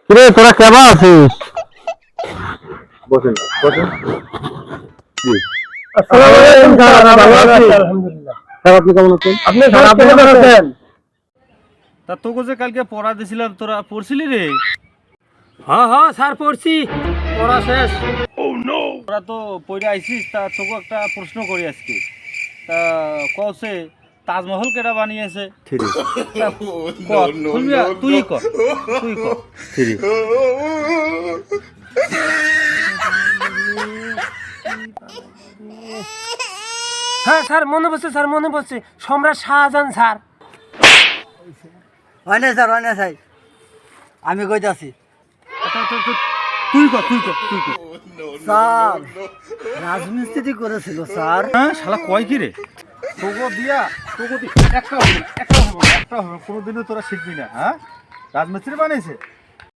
কিরে তোরা কেমন আছিস? বসেন বসেন। আপনি কেমন আছেন? আপনি কেমন আছেন? তা তোকে যে কালকে পড়া দিছিলাম তোরা পড়ছিলি রে? হ্যাঁ স্যার পড়ছি, পড়া শেষ। তোরা তো পড়ে আইছিস, তা তোকে একটা প্রশ্ন করি আজকে। তা কছে তাজমহল কেটা বানিয়েছে? তুই ক। হ্যাঁ স্যার মনে পড়ছে, স্যার মনে পড়ছে, সম্রাট শাহজাহান স্যার। হয় না স্যার, হয় না স্যার, আমি কইতাছি তুই ক। স্যার রাজমিস্ত্রি করেছিল স্যার। হ্যাঁ শালা কয় কি রে? তোকে দিয়া তোকে একটা হবে কোনোদিনও তোরা শিখবি না। হ্যাঁ রাজমিস্ত্রি বানিয়েছে।